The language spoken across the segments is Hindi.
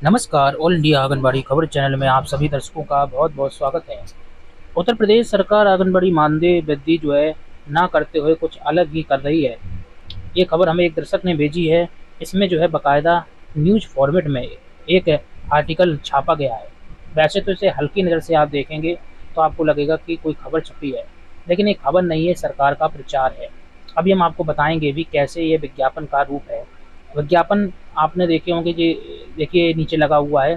नमस्कार। ऑल इंडिया आंगनबाड़ी खबर चैनल में आप सभी दर्शकों का बहुत बहुत स्वागत है। उत्तर प्रदेश सरकार आंगनबाड़ी मानदेय वृद्धि जो है ना करते हुए कुछ अलग ही कर रही है। ये खबर हमें एक दर्शक ने भेजी है। इसमें जो है बाकायदा न्यूज फॉर्मेट में एक आर्टिकल छापा गया है। वैसे तो इसे हल्की नज़र से आप देखेंगे तो आपको लगेगा कि कोई खबर छपी है, लेकिन ये खबर नहीं है, सरकार का प्रचार है। अभी हम आपको बताएंगे भी कैसे ये विज्ञापन का रूप है। विज्ञापन आपने देखे होंगे जी, देखिए नीचे लगा हुआ है।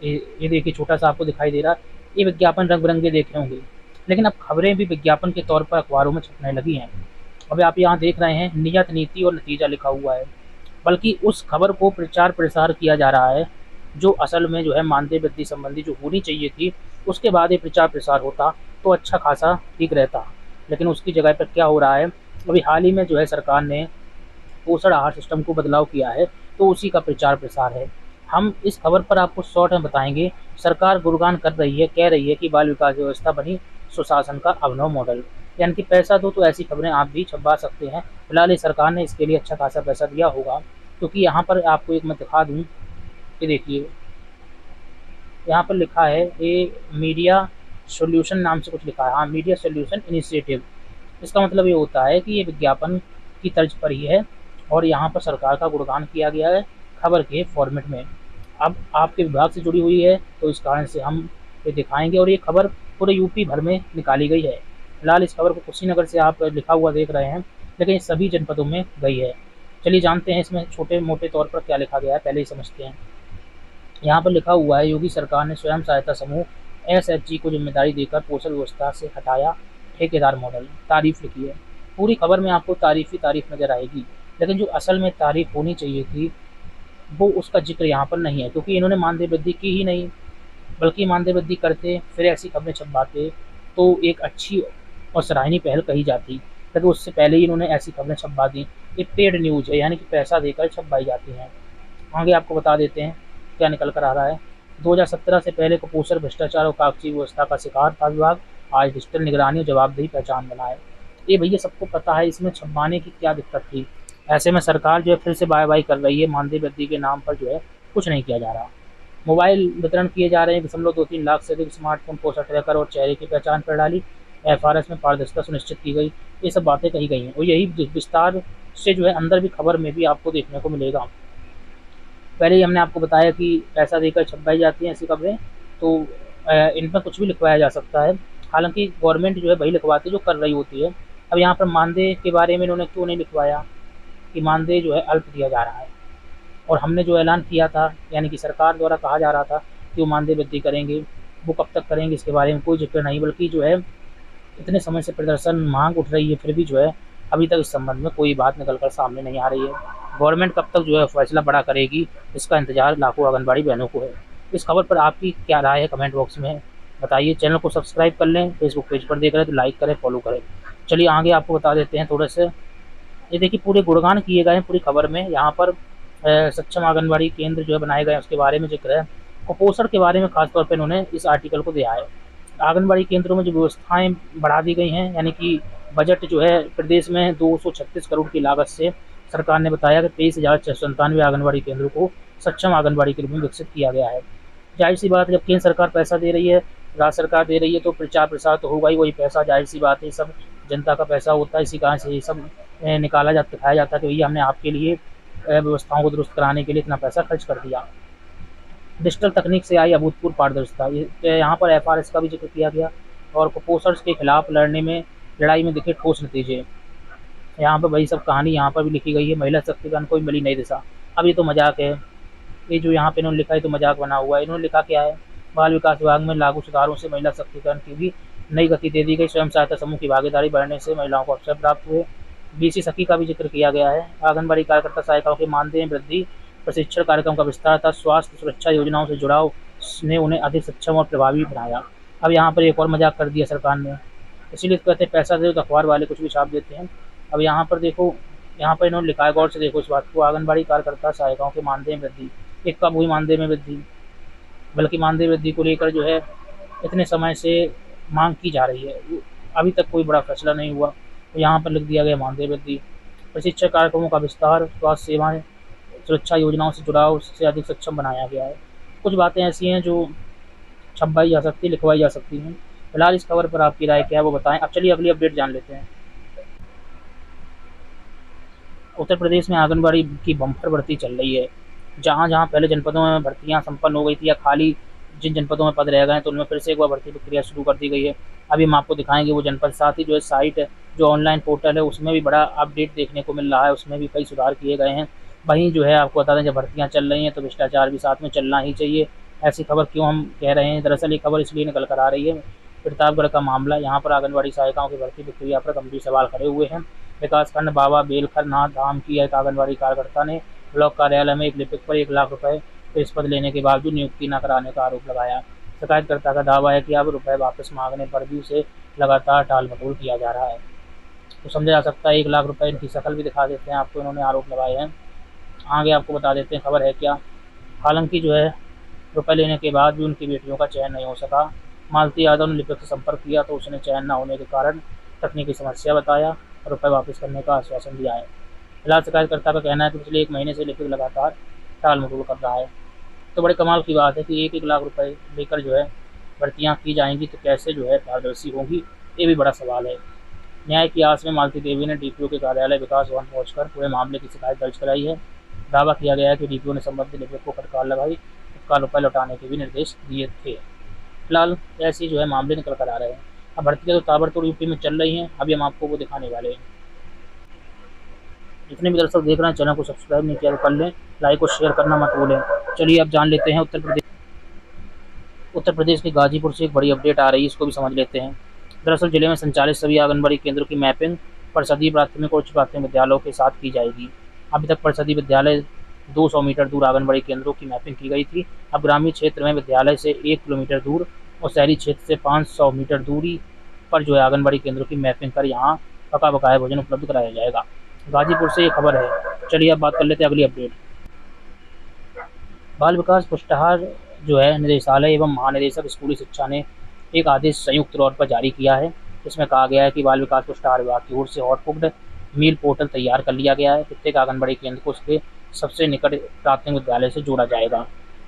ये देखिए छोटा सा आपको दिखाई दे रहा है। ये विज्ञापन रंग बिरंगे देखे होंगे, लेकिन अब खबरें भी विज्ञापन के तौर पर अखबारों में छपने लगी हैं। अभी आप यहाँ देख रहे हैं नियत, नीति और नतीजा लिखा हुआ है। बल्कि उस खबर को प्रचार प्रसार किया जा रहा है जो असल में जो है मानदेय वृद्धि संबंधी जो होनी चाहिए थी, उसके बाद ये प्रचार प्रसार होता तो अच्छा खासा ठीक रहता। लेकिन उसकी जगह पर क्या हो रहा है, अभी हाल ही में जो है सरकार ने पोषण आहार सिस्टम को बदलाव किया है, तो उसी का प्रचार प्रसार है। हम इस खबर पर आपको शॉर्ट में बताएंगे। सरकार गुणगान कर रही है, कह रही है कि बाल विकास व्यवस्था बनी सुशासन का अभिनव मॉडल। यानी कि पैसा दो तो ऐसी खबरें आप भी छपवा सकते हैं। फिलहाल सरकार ने इसके लिए अच्छा खासा पैसा दिया होगा, क्योंकि यहाँ पर आपको एक मैं दिखा दूँ कि देखिए यहाँ पर लिखा है ये मीडिया सोल्यूशन नाम से कुछ लिखा है। हाँ, मीडिया सोल्यूशन इनिशिएटिव। इसका मतलब ये होता है कि ये विज्ञापन की तर्ज पर ही है और यहाँ पर सरकार का गुणगान किया गया है खबर के फॉर्मेट में। अब आपके विभाग से जुड़ी हुई है तो इस कारण से हम ये दिखाएंगे, और ये खबर पूरे यूपी भर में निकाली गई है। फिलहाल इस खबर को कुशीनगर से आप लिखा हुआ देख रहे हैं, लेकिन ये सभी जनपदों में गई है। चलिए जानते हैं इसमें छोटे मोटे तौर पर क्या लिखा गया है, पहले ही समझते हैं। यहाँ पर लिखा हुआ है योगी सरकार ने स्वयं सहायता समूह एसएचजी को जिम्मेदारी देकर पोषण व्यवस्था से हटाया ठेकेदार मॉडल। तारीफ लिखी है। पूरी खबर में आपको तारीफ ही तारीफ नजर आएगी, लेकिन जो असल में तारीफ होनी चाहिए थी वो उसका जिक्र यहाँ पर नहीं है, क्योंकि इन्होंने मानदेय वृद्धि की ही नहीं। बल्कि मानदेय वृद्धि करते फिर ऐसी खबरें छपवाते तो एक अच्छी और सराहनीय पहल कही जाती, लेकिन उससे पहले ही इन्होंने ऐसी खबरें छपवा दी। ये पेड न्यूज है, यानी कि पैसा देकर छपवाई जाती हैं। आगे आपको बता देते हैं क्या निकल कर आ रहा है। 2017 से पहले कुपोषण, भ्रष्टाचार और कागजी व्यवस्था का शिकार था विभाग। आज डिजिटल निगरानी और जवाबदेही पहचान बनाए। ये भैया सबको पता है, इसमें छपवाने की क्या दिक्कत थी। ऐसे में सरकार जो है फिर से बाय बाय कर रही है। मानदेय वृद्धि के नाम पर जो है कुछ नहीं किया जा रहा। मोबाइल वितरण किए जा रहे हैं 1.23 लाख से अधिक स्मार्टफोन, पोषण ट्रैकर और चेहरे की पहचान प्रणाली। एफआरएस में पारदर्शिता सुनिश्चित की गई। ये सब बातें कही गई हैं, और यही विस्तार से जो है अंदर भी खबर में भी आपको देखने को मिलेगा। पहले ही हमने आपको बताया कि पैसा देकर छपवाई जाती हैं ऐसी खबरें, तो इन पर कुछ भी लिखवाया जा सकता है। हालांकि गवर्नमेंट जो है वही लिखवाती है जो कर रही होती है। अब यहाँ पर मानदेय के बारे में इन्होंने क्यों नहीं लिखवाया कि मानदेय जो है अल्प दिया जा रहा है, और हमने जो ऐलान किया था, यानी कि सरकार द्वारा कहा जा रहा था कि वो मानदेय वृद्धि करेंगे, वो कब तक करेंगे इसके बारे में कोई जिक्र नहीं। बल्कि जो है इतने समय से प्रदर्शन मांग उठ रही है, फिर भी जो है अभी तक इस संबंध में कोई बात निकल कर सामने नहीं आ रही है। गवर्नमेंट कब तक जो है फैसला बड़ा करेगी, इसका इंतजार लाखों आंगनबाड़ी बहनों को है। इस खबर पर आपकी क्या राय है, कमेंट बॉक्स में बताइए। चैनल को सब्सक्राइब कर लें, फेसबुक पेज पर देख रहे हैं तो लाइक करें, फॉलो करें। चलिए आगे आपको बता देते हैं थोड़े से। ये देखिए पूरे गुणगान किए गए हैं पूरी खबर में। यहाँ पर सक्षम आंगनबाड़ी केंद्र जो है बनाए गए हैं उसके बारे में जिक्र है। कुपोषण के बारे में खासतौर पर इन्होंने इस आर्टिकल को दिया है। आंगनबाड़ी केंद्रों में जो व्यवस्थाएं बढ़ा दी गई हैं, यानी कि बजट जो है प्रदेश में 236 करोड़ की लागत से सरकार ने बताया कि 23,697 आंगनबाड़ी केंद्रों को सक्षम आंगनबाड़ी के रूप में विकसित किया गया है। जाहिर सी बात है, जब केंद्र सरकार पैसा दे रही है, राज्य सरकार दे रही है, तो प्रचार प्रसार तो होगा ही। वही पैसा जाहिर सी बात है, सब जनता का पैसा होता है, इसी कारण से ये सब निकाला जाता, दिखाया जाता है कि भैया हमने आपके लिए व्यवस्थाओं को दुरुस्त कराने के लिए इतना पैसा खर्च कर दिया। डिजिटल तकनीक से आई अभूतपूर्व पारदर्शिता, यहाँ पर एफआरएस का भी जिक्र किया गया। और कुपोषण के खिलाफ लड़ाई में दिखे ठोस नतीजे। यहाँ पर वही सब कहानी यहाँ पर भी लिखी गई है। महिला सशक्तिकरण को भी मिली नई दिशा। अब ये तो मजाक है, ये जो यहाँ पे इन्होंने लिखा है तो मजाक बना हुआ है। इन्होंने लिखा क्या है, बाल विकास विभाग में लागू सुधारों से महिला सशक्तिकरण की भी नई गति दे दी गई। स्वयं सहायता समूह की भागीदारी बढ़ने से महिलाओं को अवसर प्राप्त हुए। बीसी सखी का भी जिक्र किया गया है। आंगनबाड़ी कार्यकर्ता सहायिकाओं के मानदेय में वृद्धि, प्रशिक्षण कार्यक्रम का विस्तार था। स्वास्थ्य सुरक्षा योजनाओं से जुड़ाव ने उन्हें अधिक सक्षम और प्रभावी बनाया। अब यहाँ पर एक और मजाक कर दिया सरकार ने, इसीलिए कहते हैं पैसा दे तो अखबार वाले कुछ भी छाप देते हैं। अब यहाँ पर देखो, यहाँ पर इन्होंने लिखा है, गौर से देखो इस बात को। आंगनबाड़ी कार्यकर्ता सहायिकाओं के मानदेय में वृद्धि, एक कब हुई मानदेय में वृद्धि, बल्कि मानदेय वृद्धि को लेकर जो है इतने समय से मांग की जा रही है, अभी तक कोई बड़ा फैसला नहीं हुआ। तो यहाँ पर लिख दिया गया मानदेय वृद्धि। प्रशिक्षण कार्यक्रमों का विस्तार, स्वास्थ्य सेवाएं सुरक्षा योजनाओं से जुड़ाव से अधिक सक्षम बनाया गया है। कुछ बातें ऐसी हैं जो छपवाई जा सकती है, लिखवाई जा सकती हैं। फिलहाल इस खबर पर आपकी राय क्या है वो बताएं। अब चलिए अगली अपडेट जान लेते हैं। उत्तर प्रदेश में आंगनबाड़ी की बम्पर भर्ती चल रही है। जहाँ जहाँ पहले जनपदों में भर्तियाँ संपन्न हो गई थी या खाली जिन जनपदों में पद रह गए हैं तो उनमें फिर से एक बार भर्ती प्रक्रिया शुरू कर दी गई है। अभी हम आपको दिखाएंगे वो जनपद, साथ ही जो है साइट जो ऑनलाइन पोर्टल है उसमें भी बड़ा अपडेट देखने को मिल रहा है, उसमें भी कई सुधार किए गए हैं। वहीं जो है आपको बता दें, जब भर्तियाँ चल रही हैं तो भ्रष्टाचार भी साथ में चलना ही चाहिए। ऐसी खबर क्यों हम कह रहे हैं, दरअसल ये खबर इसलिए निकल कर आ रही है, प्रतापगढ़ का मामला। यहाँ पर आंगनबाड़ी सहायिकाओं की भर्ती प्रक्रिया पर गंभीर सवाल खड़े हुए हैं। विकासखंड बाबा बेलखर नाथ धाम की एक आंगनबाड़ी कार्यकर्ता ने ब्लॉक कार्यालय में एक लिपिक पर 1 लाख रुपए रिश्वत लेने के बावजूद नियुक्ति न कराने का आरोप लगाया। शिकायतकर्ता का दावा है कि अब रुपए वापस मांगने पर भी उसे लगातार टाल मटोल किया जा रहा है। तो समझा जा सकता है 1 लाख रुपए, इनकी शकल भी दिखा देते हैं आपको, इन्होंने आरोप लगाए हैं। आगे आपको बता देते हैं खबर है क्या। हालांकि जो है रुपए लेने के बाद भी उनकी बेटियों का चयन नहीं हो सका। मालती यादव ने लिपिक से संपर्क किया तो उसने चयन न होने के कारण तकनीकी समस्या बताया और रुपए वापस करने का आश्वासन दिया है। फिलहाल शिकायतकर्ता का कहना है कि पिछले 1 महीने से लिपिक लगातार टाल मटोल कर रहा है। तो बड़े कमाल की बात है कि 1-1 लाख रुपए लेकर जो है भर्तियाँ की जाएंगी तो कैसे जो है पारदर्शी होंगी, ये भी बड़ा सवाल है। न्याय की आस में मालती देवी ने डीपीओ के कार्यालय विकास भवन पहुंचकर पूरे मामले की शिकायत दर्ज कराई है। दावा किया गया है कि डीपीओ ने संबंधित लिपिक को फटकार लगाई, तत्काल रुपये लौटाने के भी निर्देश दिए थे। फिलहाल ऐसे जो है मामले निकल कर आ रहे हैं। अब भर्तियाँ तो ताबड़तोड़ यूपी में चल रही हैं, अभी हम आपको वो दिखाने वाले हैं। जितने भी दर्शक देख रहे हैं चैनल को सब्सक्राइब नहीं किया तो कर लें, लाइक और शेयर करना मत भूलें। चलिए अब जान लेते हैं उत्तर प्रदेश के गाजीपुर से एक बड़ी अपडेट आ रही है, इसको भी समझ लेते हैं। दरअसल जिले में संचालित सभी आंगनबाड़ी केंद्रों की मैपिंग परिषदीय प्राथमिक और उच्च प्राथमिक विद्यालयों के साथ की जाएगी। अभी तक परिषदीय विद्यालय 200 मीटर दूर आंगनबाड़ी केंद्रों की मैपिंग की गई थी। अब ग्रामीण क्षेत्र में विद्यालय से 1 किलोमीटर दूर और शहरी क्षेत्र से 500 मीटर दूरी पर जो है आंगनबाड़ी केंद्रों की मैपिंग कर यहाँ पका बकाया भोजन उपलब्ध कराया जाएगा। गाजीपुर से ये खबर है। चलिए अब बात कर लेते हैं अगली अपडेट। बाल विकास पुष्टाहार जो है निदेशालय एवं महानिदेशक स्कूली शिक्षा ने एक आदेश संयुक्त तौर पर जारी किया है। इसमें कहा गया है कि बाल विकास पुष्टाहार विभाग की ओर से हॉट कुक्ड मील पोर्टल तैयार कर लिया गया है। प्रत्येक आंगनबाड़ी केंद्र को उसके सबसे निकट प्राथमिक विद्यालय से जोड़ा जाएगा,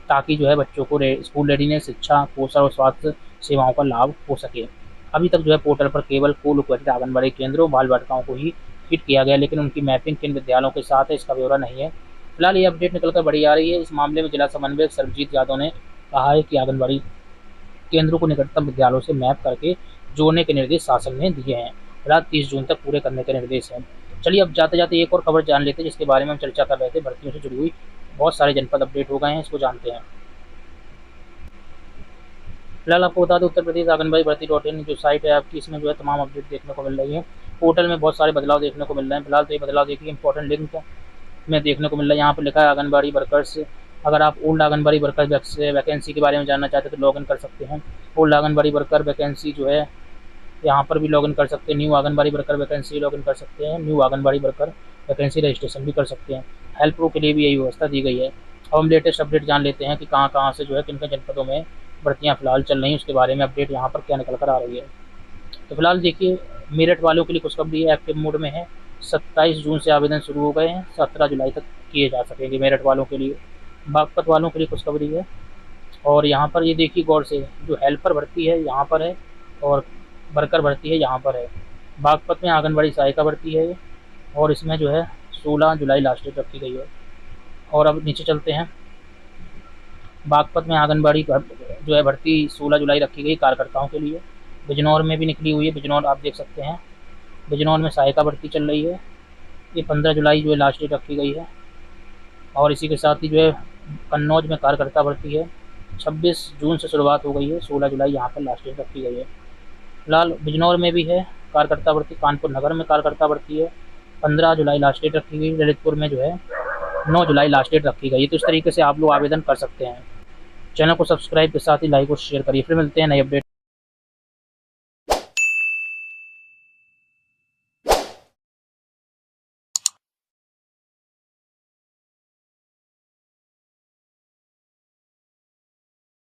ताकि जो है बच्चों को स्कूल रेडीनेस, शिक्षा, पोषण और स्वास्थ्य सेवाओं का लाभ हो सके। अभी तक जो है पोर्टल पर केवल को लोकेटेड आंगनबाड़ी केंद्रों, बाल बालिकाओं को ही फिट किया गया, लेकिन उनकी मैपिंग किन विद्यालयों के साथ है इसका ब्यौरा नहीं है। फिलहाल ये अपडेट निकलकर बड़ी आ रही है। इस मामले में जिला समन्वयक सर्वजीत यादव ने कहा है कि आंगनबाड़ी केंद्रों को निकटतम विद्यालयों से मैप करके जोड़ने के निर्देश शासन ने दिए हैं। फिलहाल 30 जून तक पूरे करने के निर्देश हैं। चलिए अब जाते जाते एक और खबर जान लेते हैं जिसके बारे में हम चर्चा कर रहे थे। भर्तियों से जुड़ी हुई बहुत सारे जनपद अपडेट हो गए हैं, इसको जानते हैं। फिलहाल आपको बता दें, उत्तर प्रदेश आंगनबाड़ी भर्ती.in जो साइट है आपकी, इसमें जो है तमाम अपडेट देखने को मिल रही है। पोर्टल में बहुत सारे बदलाव देखने को मिल रहे हैं। फिलहाल तो ये बदलाव देखिए इंपॉर्टेंट लिंक में देखने को मिल रहा है। यहाँ पर लिखा है आंगनबाड़ी वर्कर्स। अगर आप ओल्ड आंगनबाड़ी वर्कर वैकेंसी के बारे में जानना चाहते हैं तो लॉगिन कर सकते हैं। ओल्ड आंगनबाड़ी वर्कर वैकेंसी जो है यहाँ पर भी लॉगिन कर सकते हैं। New anganwadi worker vacancy login कर सकते हैं। New anganwadi worker vacancy registration भी कर सकते हैं। हेल्प प्रो के लिए भी यही व्यवस्था दी गई है। अब हम लेटेस्ट अपडेट जान लेते हैं कि कहाँ कहाँ से जो है किन किन जनपदों में भर्तियाँ फिलहाल चल रही हैं, उसके बारे में अपडेट यहाँ पर क्या निकल कर आ रही है। तो फिलहाल देखिए, मेरठ वालों के लिए खुशखबरी है, एक्टिव मोड में है। 27 जून से आवेदन शुरू हो गए हैं, 17 जुलाई तक किए जा सकेंगे मेरठ वालों के लिए। बागपत वालों के लिए खुशखबरी है। और यहाँ पर ये देखिए गौर से, जो हेल्पर भर्ती है यहाँ पर है और वर्कर भर्ती है यहाँ पर है। बागपत में आंगनबाड़ी सहायिका भर्ती है और इसमें जो है 16 जुलाई लास्ट डेट रखी गई है। और अब नीचे चलते हैं। बागपत में आंगनबाड़ी जो है भर्ती 16 जुलाई रखी गई कार्यकर्ताओं के लिए। बिजनौर में भी निकली हुई है, बिजनौर आप देख सकते हैं। बिजनौर में सहायिका भर्ती चल रही है, ये 15 जुलाई जो है लास्ट डेट रखी गई है। और इसी के साथ ही जो है कन्नौज में कार्यकर्ता भर्ती है, 26 जून से शुरुआत हो गई है, 16 जुलाई यहाँ पर लास्ट डेट रखी गई है। फिलहाल बिजनौर में भी है कार्यकर्ता भर्ती। कानपुर नगर में कार्यकर्ता भर्ती है, 15 जुलाई लास्ट डेट रखी गई। ललितपुर में जो है 9 जुलाई लास्ट डेट रखी गई है। तो इस तरीके से आप लोग आवेदन कर सकते हैं। चैनल को सब्सक्राइब के साथ ही लाइक और शेयर करिए। फिर मिलते हैं नई अपडेट।